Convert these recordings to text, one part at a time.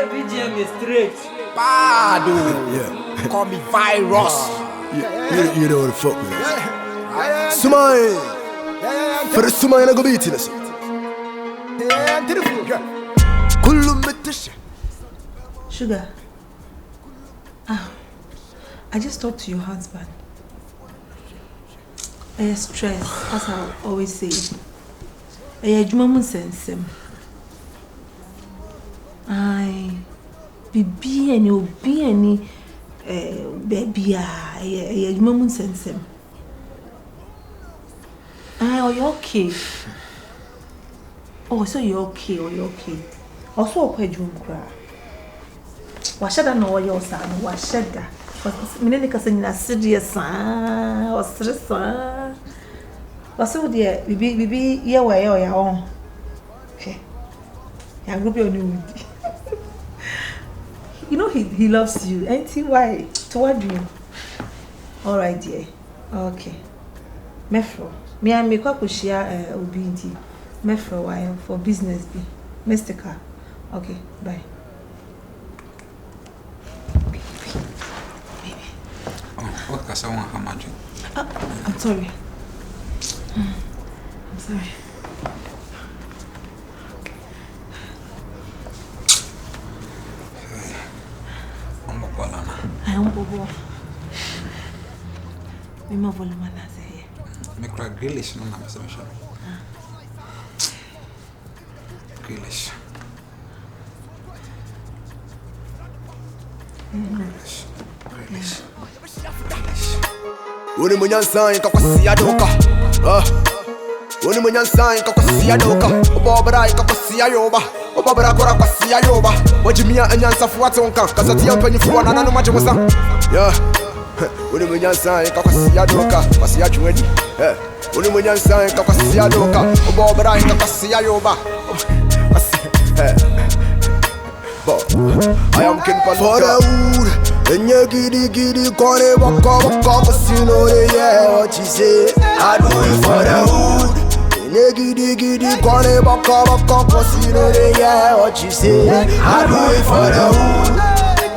BGM is straight. Bad. Yeah. Call me virus. You know what the fuck with it. Sumai. For the Sumai, I go beat it. Sugar. I just talked to your husband. Stress, as I always say. Jumamun sensem. Bibi and you be any baby. Jumamun sensem. Are you okay? Oh, so you're okay, or you're okay. Also, a bedroom cry. Washada no your son, washada. Because Minica saying a serious or stress. Was so dear, be your way or your own. Okay. I group your new. You know he loves you. Ain't he? Why? Toward you. Alright, dear. Okay. Mefro. Me and me kwa share obinti. Mefro why for business be. Mr. Car. Okay, bye. What can someone imagine? I'm sorry. I'm sorry. I'm Bobo. I'm a volume. Me cry grillish no na me grillish. Uni mwenye nsanyi kakwasi adoka. Uni mwenye nsanyi kakwasi adoka. Obobra kakwasi ayoba. Obobra kora kwasi ayoba. Wajimia anyansa fuwate onka. Kazati ya mpenyi fuwa na nanu majimusa. Yeah. Uni mwenye nsanyi kakwasi adoka. Kwasi ajuedi. Uni mwenye nsanyi kakwasi adoka. Obobra kakwasi ayoba. I am king for the wood. And you giddy, corner, waka, cause you know they what you say. I do it for the wood. And you giddy, corner, waka, cause you know they what you say. I do it for the wood.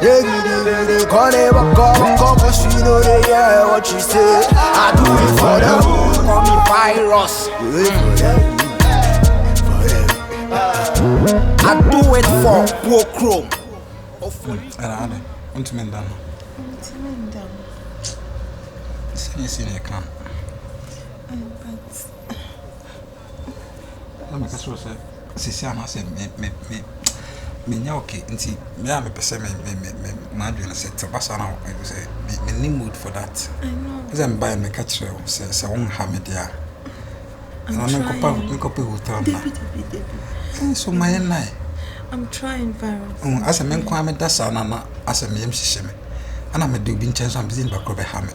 You giddy, corner, waka, cause you know they what you say. I do it for the wood. Call me virus. I do it for poor chrome. Untimenda. Sini kan. Na me kaso se sisi ama se me nya okay nti me am pese me madwene se te basa na se me need mood for that. I know. Is am buy me catch se won ha me dia. Na me kopa hotel na. So my nai. I'm trying, virus. As a man, kwame dasa na as a me shime. And I'm a do bin chance I'm busy back over hammer.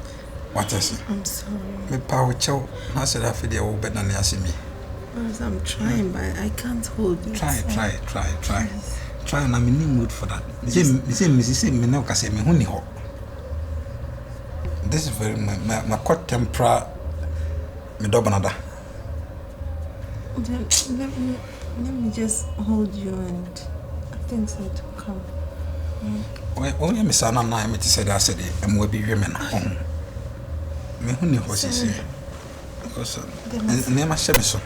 What I say? I'm sorry. Me power chow. I said I feel the better than you me. I'm trying, but I can't hold it. Try. Try, and I'm in the mood for that. Mrs. Me no can say me honey ho. This is very my court tempera. Me double another. Let me just hold you and things will come. Only Miss Anna and I said I said it and we'll be women home. Me honey horse is name a shemiso.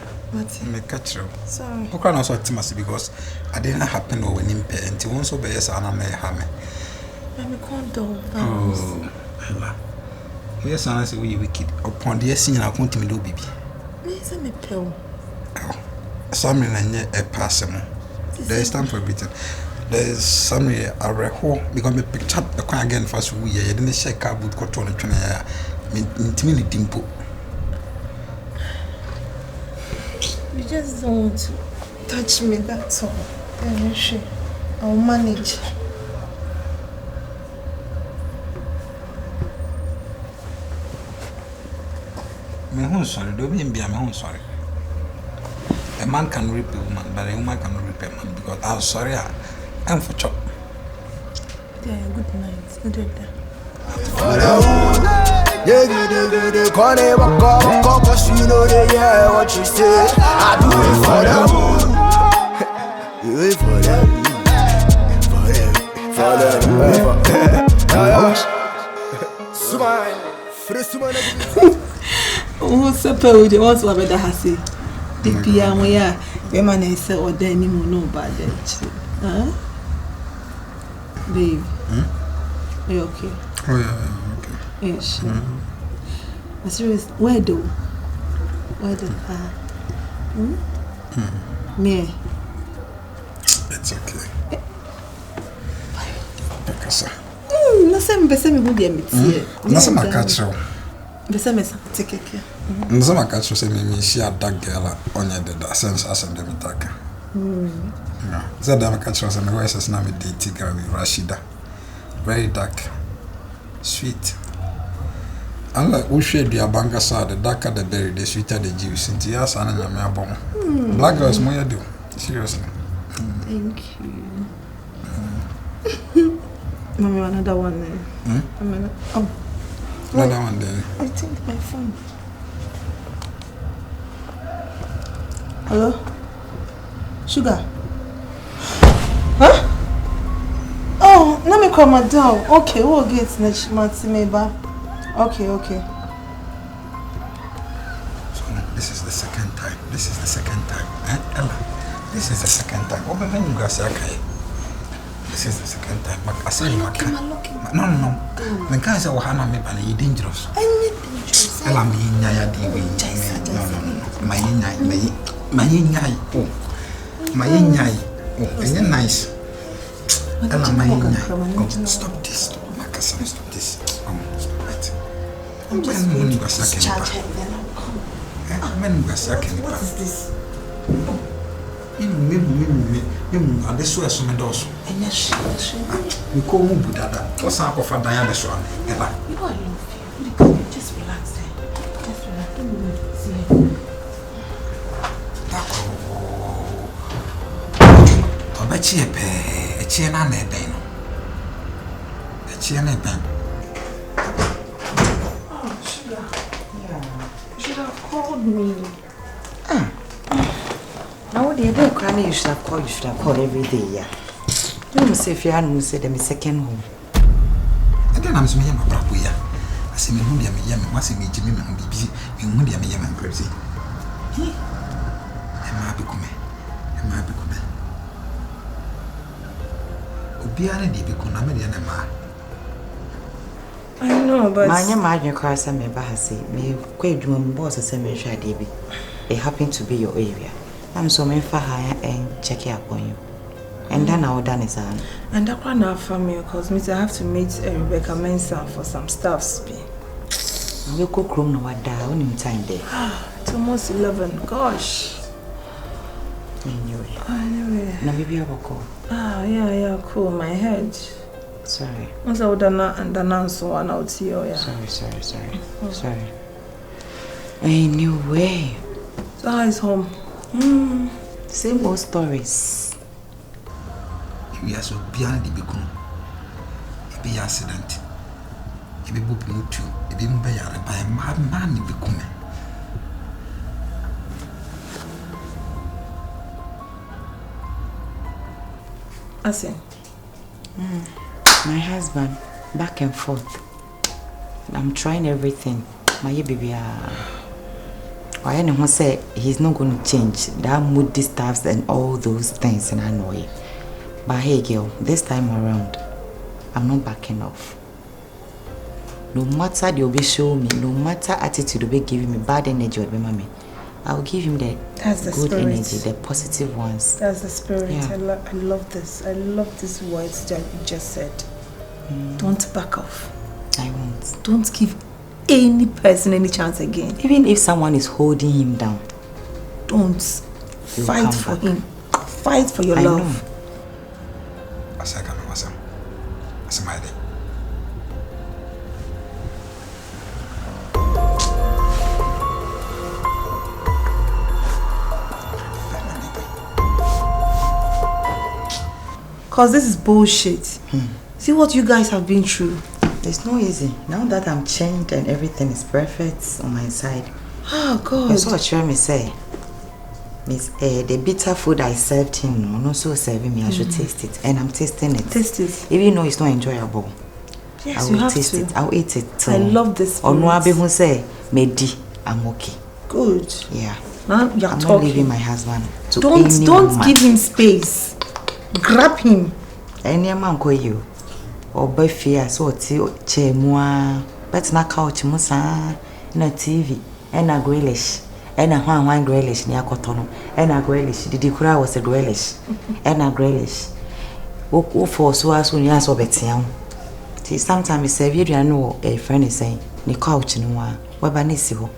Me catch you. Sorry. Who can also Timothy because I didn't happen over in pay and you won't so be as Anna may have me. I'm a condom. Oh, yes, Anna say we wicked upon the scene. I want to do baby. Where's a pill? Some in a passing. There is time for everything. There is some a record because me picked up the coin again first we didn't shake up with cotton and 20 years. Dimple. You just don't want to touch me, that's all. I'll manage. Me sorry, don't be my own sorry. A man can rip a woman, but a woman cannot rip a man because I'm sorry, I'm for chop. Yeah, good night. Good night. Yeah, corner, waka, cause you know they what you say. I do it for the wood. Do it for the wood. Smile. Oh, suppose you want to have a hassy. The piano, yeah. Your man is or then you know about that. Huh? Babe. Are you okay? Oh, yeah, okay. Yes. I'm serious. Where do? Where do? Me. It's okay. Because Nothing better me who be a meet. nothing I catch you. Better me take care. Nothing I catch you say me see a dark girl on your dead sense as a demitaka. Yeah. So that I catch you as a voice as now with dating girl with Rashida. Very dark. Sweet. Unlike who shade your banker saw the darker the berry, the sweeter the juice. Into your son and your male black girls more you do. Seriously. Thank you. Mommy, another one there. Another one there. I think my phone. Hello? Sugar? Huh? Oh, let me call my dog. Okay, we'll get next month, maybe. Okay. So, this is the second time. Ella, this is the second time. What when you guys say okay? This is the second time. But I say you can't. No. When guys say Wahana me bana you dangerous. Ella me nyaya di we. No. My nyaya. Oh. My nyaya. Oh, it's nice. Ella my nyaya. Stop this. Makasa, stop this. Stop it. I'm just when you guys say charge it then I'll come. When you guys say What is this? Me, and this was some doors. And yes, We call me Buddha. What's up for Diana? This one? you know I love you. Just relax there. Just relax. Don't move. See I bet you a chain and a pen. A chain and pen. Oh, sugar. Yeah. You should have called me. Now what do you do? Granny, you should have called every day, yeah. You must say if you hadn't said them a second home. And then I'm saying my brother. I say me who me yam, must me Jimmy and be busy. You won't be a yam and crazy. Am I become? Obiara di become a million and ma. I know, but My imagine cars and me bahasi, me quite doing boss a semi shady. It happened to be your area. I'm so many for hire and check it up on you. And then our done is on. and that one our family because me I have to meet Rebecca Mensah for some stuff. We cook room no what down in time there. It's almost 11. Gosh. Anyway. Now maybe I will call. Yeah, cool. My head. Sorry. Once I would announce one out here, yeah. Sorry. Anyway. So how is home? Same old stories. We are so behind the become. It be accident. It be book no too. It be by a man become. Asin. My husband, back and forth. I'm trying everything. My baby, I anyone say he's not going to change. That moody stuffs and all those things, and I know it. But hey, girl, this time around, I'm not backing off. No matter they'll be showing me, no matter attitude they'll be giving me, bad energy or mommy, I'll give him the good energy, the positive ones. That's the spirit. Yeah. I love this. I love these words that you just said. Don't back off. I won't. Don't give any person any chance again. Even if someone is holding him down, don't fight for him. Fight for your love. Know. Cause this is bullshit. See what you guys have been through. It's not easy. Now that I'm changed and everything is perfect on my side. Oh God. That's what you me say. Miss, the bitter food I served him, no so serving me, I should taste it. And I'm tasting it. Taste it. Even though it's not enjoyable. Yes, I will taste it. I'll eat it. I love this food. Or no, I'll be who say, Medi, I'm okay. Good. Yeah. Now you're I'm talking. not leaving my husband to Don't give him space. Grab him. Any man call you. Or by fear, so che moi, but na couch musa, na TV, and a greyish, and a one greyish near Cotonou, and a greyish. The decra was a greyish, and a greyish. Who for so as when you ask of it, see, sometimes you know a friend is saying, ni couch no one, weba nisiho.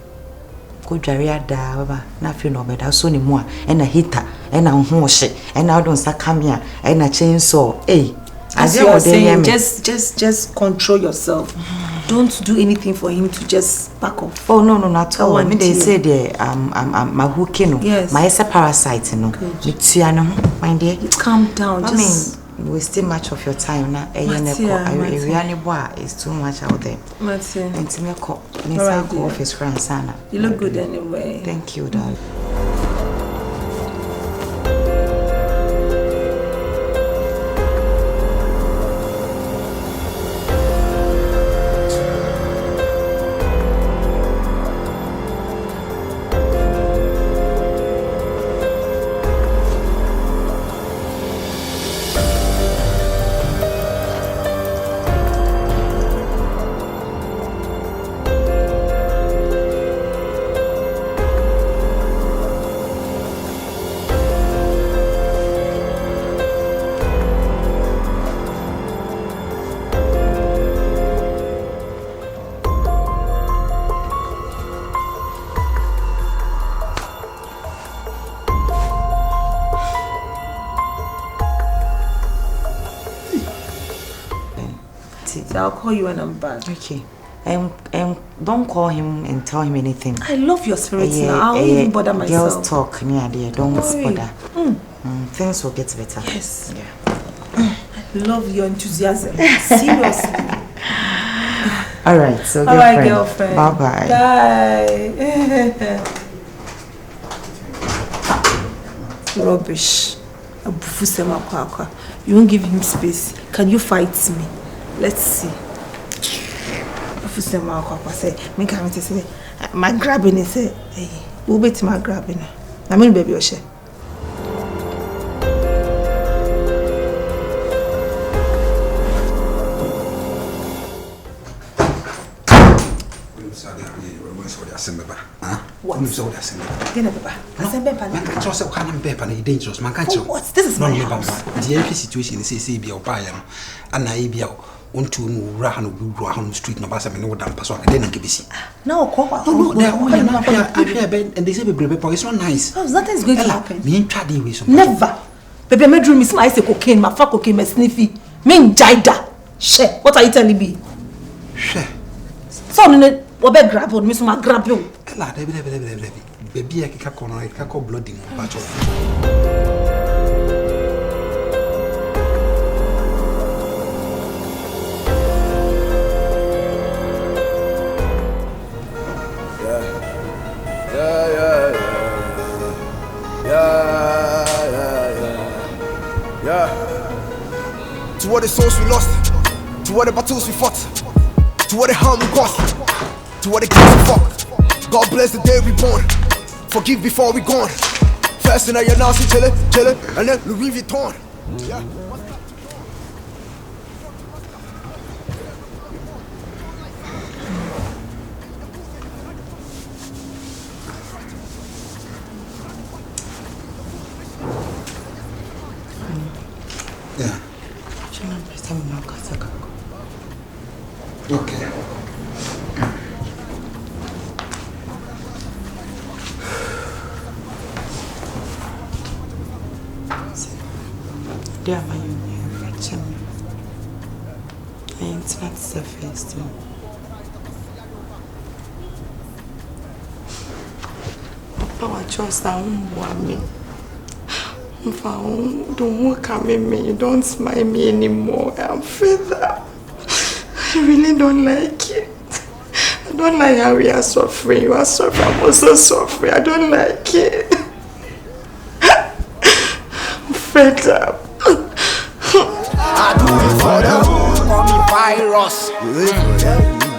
Go Jaria da, weba, nothing no better, so ni more, and a hitter, and a horse, and I don't suck come here, and a chainsaw, eh. As you are saying, just control yourself. Don't do anything for him to just back off. Oh no, not at all. I mean, they say my hookino. Yes. My parasite, no. My dear. Calm down. I mean, we still much of your time now. It's too much out there. You look good anyway. Thank you, darling. I'll call you when I'm back. Okay. Don't call him and tell him anything. I love your spirit now. I won't even bother myself. Girls talk near there. Don't bother. Things will get better. Yes. Yeah. I love your enthusiasm. Seriously. All right. So girlfriend. Bye-bye. Bye. Rubbish. You won't give him space. Can you fight me? Let's see. My grabbing is hey, we'll bet my grabbing. I mean, baby, Oshe. What? This is my house. The situation is and unto Rahan street no basa no damn pass on then give it. No, and they say it's not nice. Nothing is going to happen. Me tradi with never. Baby bedroom is my cocaine, my fuck cocaine, my sniffy. Me jida. She, what are you telling me? She. So what be grab on me so my grab you. Baby I can call bloody battle. To what the souls we lost, to what the battles we fought, to what the harm we caused, to what the kids we fucked. God bless the day we born, forgive before we gone. First in your nasty chill it, and then Louis Vuitton. Yeah. Okay. Dear my union, I ain't not surface. Papa, I trust I won't want me. If I don't work at me, you don't smile me anymore. I'm fed up. I really don't like it. I don't like how we are suffering. You are suffering. I'm also suffering. I don't like it. better. I do it for the hood. Call me virus. Do it for them.